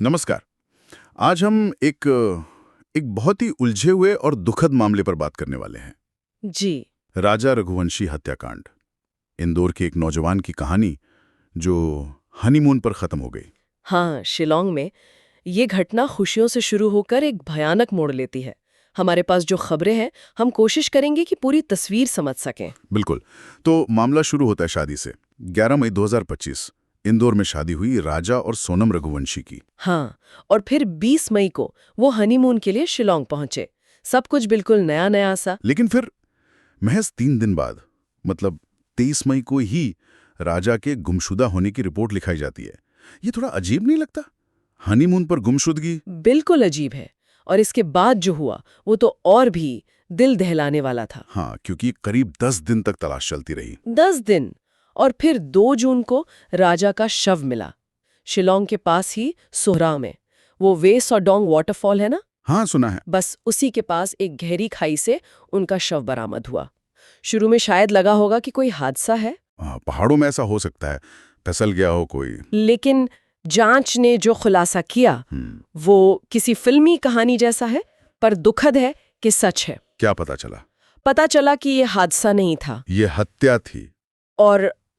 नमस्कार। आज हम एक बहुत ही उलझे हुए और दुखद मामले पर बात करने वाले हैं। जी। राजा रघुवंशी हत्याकांड। इंदौर के एक नौजवान की कहानी जो हनीमून पर खत्म हो गई। हाँ, शिलोंग में ये घटना खुशियों से शुरू होकर एक भयानक मोड़ लेती है। हमारे पास जो खबरें हैं, हम कोशिश करेंगे कि पूरी तस्वीर समझ सकें। बिल्कुल। तो मामला शुरू होता है शादी से। 11 मई 2025 इंदौर में शादी हुई राजा और सोनम रघुवंशी की। हाँ, और फिर 20 मई को वो हनीमून के लिए शिलोंग पहुंचे। सब कुछ बिल्कुल नया नया सा। लेकिन फिर महज 3 दिन बाद, मतलब 23 मई को ही राजा के गुमशुदा होने की रिपोर्ट लिखाई जाती है। ये थोड़ा अजीब नहीं लगता? हनीमून पर गुमशुदगी। बिल्कुल अजीब है। और इसके बाद जो हुआ वो तो और भी दिल दहलाने वाला था। हाँ, क्योंकि करीब 10 दिन तक तलाश चलती रही। 10 दिन। और फिर 2 जून को राजा का शव मिला, शिलोंग के पास ही सोहरा में। वो वे सौडोंग वाटरफॉल है ना, हाँ, सुना है। बस उसी के पास एक गहरी खाई से उनका शव बरामद हुआ। शुरू में शायद लगा होगा कि कोई हादसा है, हाँ, पहाड़ों में ऐसा हो सकता है, फिसल गया हो कोई। लेकिन जांच ने जो खुलासा किया वो किसी फिल्मी कहानी जैसा है, पर दुखद है कि सच है। क्या पता चला? पता चला कि ये हादसा नहीं था, ये हत्या थी।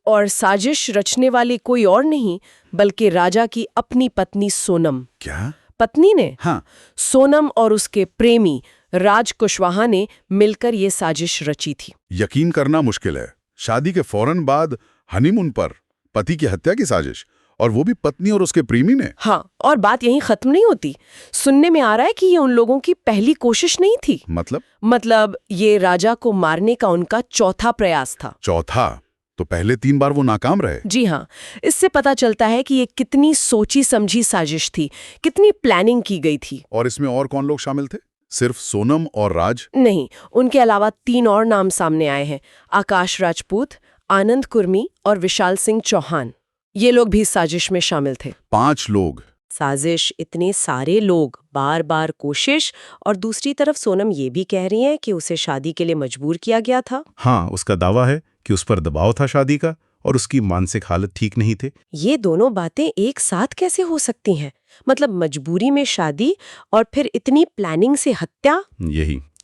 और साजिश रचने वाली कोई और नहीं बल्कि राजा की अपनी पत्नी सोनम। क्या? पत्नी ने, हाँ। सोनम और उसके प्रेमी राज कुशवाहा ने मिलकर ये साजिश रची थी। यकीन करना मुश्किल है, शादी के फौरन बाद हनीमून पर पति की हत्या की साजिश, और वो भी पत्नी और उसके प्रेमी ने। हाँ, और बात यहीं खत्म नहीं होती। सुनने में आ रहा है कि ये उन लोगों की पहली कोशिश नहीं थी। मतलब ये राजा को मारने का उनका चौथा प्रयास था। चौथा? तो पहले 3 बार वो नाकाम रहे। जी हाँ, इससे पता चलता है कि ये कितनी सोची समझी साजिश थी, कितनी प्लानिंग की गई थी। और इसमें और कौन लोग शामिल थे? सिर्फ सोनम और राज? नहीं, उनके अलावा 3 और नाम सामने आए हैं। आकाश राजपूत, आनंद कुर्मी और विशाल सिंह चौहान। ये लोग भी साजिश में शामिल थे। 5 लोग। साजिश, इतने सारे लोग, बार बार कोशिश, और दूसरी तरफ सोनम ये भी कह रही हैं कि उसे शादी के लिए मजबूर किया गया था। हाँ, उसका दावा है कि उस पर दबाव था शादी का, और उसकी मानसिक हालत ठीक नहीं थे। ये दोनों बातें एक साथ कैसे हो सकती हैं? मतलब मजबूरी में शादी और फिर इतनी प्लानिंग से हत्या।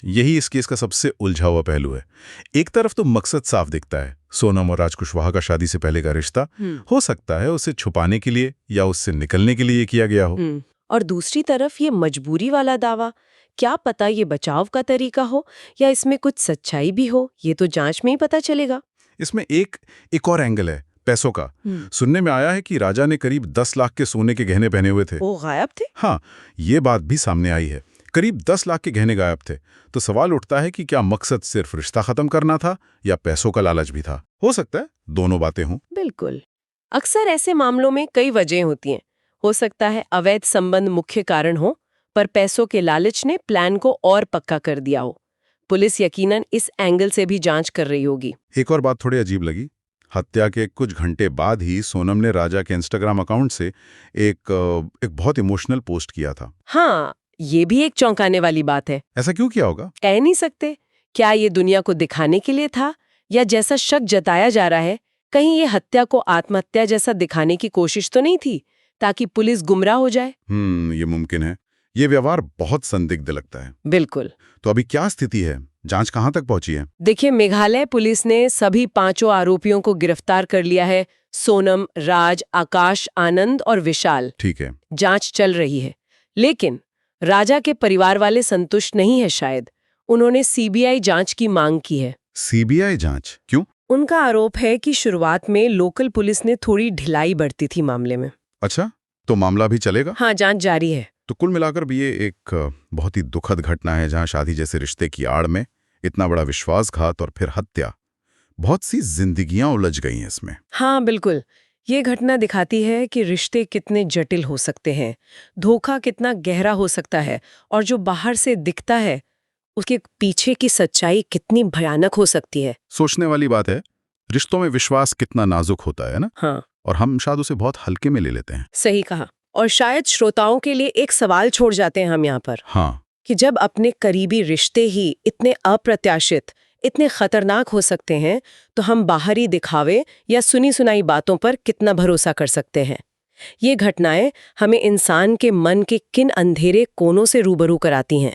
यही इस केस का सबसे उलझा हुआ पहलू है। एक तरफ तो मकसद साफ दिखता है, सोनम और राज कुशवाहा का शादी से पहले का रिश्ता। हो सकता है उसे छुपाने के लिए या उससे निकलने के लिए किया गया हो। और दूसरी तरफ ये मजबूरी वाला दावा, क्या पता ये बचाव का तरीका हो या इसमें कुछ सच्चाई भी हो। ये तो जांच में ही पता चलेगा। इसमें एक और एंगल है, पैसों का। सुनने में आया है कि राजा ने करीब 10 लाख के सोने के गहने पहने हुए थे। वो गायब थे? हाँ, ये बात भी सामने आई है। करीब 10 लाख के गहने गायब थे। तो सवाल उठता है कि क्या मकसद सिर्फ रिश्ता खत्म करना था या पैसों का लालच भी था? हो सकता है दोनों बातें हों। बिल्कुल। अक्सर ऐसे मामलों में कई वजह होती हैं। हो सकता है अवैध संबंध मुख्य कारण हो, पर पैसों के लालच ने प्लान को और पक्का कर दिया हो। पुलिस यकीनन इस एंगल से भी जांच कर रही होगी। एक और बात थोड़ी अजीब लगी। हत्या के कुछ घंटे बाद ही सोनम ने राजा के इंस्टाग्राम अकाउंट से एक बहुत इमोशनल पोस्ट किया था। हाँ, ये भी एक चौंकाने वाली बात है। ऐसा क्यों किया होगा? कह नहीं सकते। क्या ये दुनिया को दिखाने के लिए था, या जैसा शक जताया जा रहा है, कहीं ये हत्या को आत्महत्या जैसा दिखाने की कोशिश तो नहीं थी, ताकि पुलिस गुमराह हो जाए? ये मुमकिन है। ये व्यवहार बहुत संदिग्ध लगता है। बिल्कुल। तो अभी क्या स्थिति है? जांच कहां तक पहुंची है? देखिए, मेघालय पुलिस ने सभी 5 आरोपियों को गिरफ्तार कर लिया है। सोनम, राज, आकाश, आनंद और विशाल। ठीक है। जांच चल रही है, लेकिन राजा के परिवार वाले संतुष्ट नहीं है। शायद उन्होंने सीबीआई जांच की मांग की है। सीबीआई जांच क्यों? उनका आरोप है कि शुरुआत में लोकल पुलिस ने थोड़ी ढिलाई बरती थी मामले में। अच्छा, तो मामला भी चलेगा? हाँ, जांच जारी है। तो कुल मिलाकर भी ये एक बहुत ही दुखद घटना है, जहां शादी जैसे रिश्ते की आड़ में इतना बड़ा विश्वासघात और फिर हत्या। बहुत सी जिंदगियां उलझ गई हैं इसमें। हाँ, बिल्कुल। ये घटना दिखाती है कि रिश्ते कितने जटिल हो सकते हैं, धोखा कितना गहरा हो सकता है, और जो बाहर से दिखता है उसके पीछे की सच्चाई कितनी भयानक हो सकती है। सोचने वाली बात है, रिश्तों में विश्वास कितना नाजुक होता है ना। हाँ, और हम शायद उसे बहुत हल्के में ले लेते हैं। सही कहा। और शायद श्रोताओं के लिए एक सवाल छोड़ जाते हैं हम यहाँ पर, हाँ, कि जब अपने करीबी रिश्ते ही इतने अप्रत्याशित, इतने खतरनाक हो सकते हैं, तो हम बाहरी दिखावे या सुनी सुनाई बातों पर कितना भरोसा कर सकते हैं? ये घटनाएं हमें इंसान के मन के किन अंधेरे कोनों से रूबरू कराती हैं।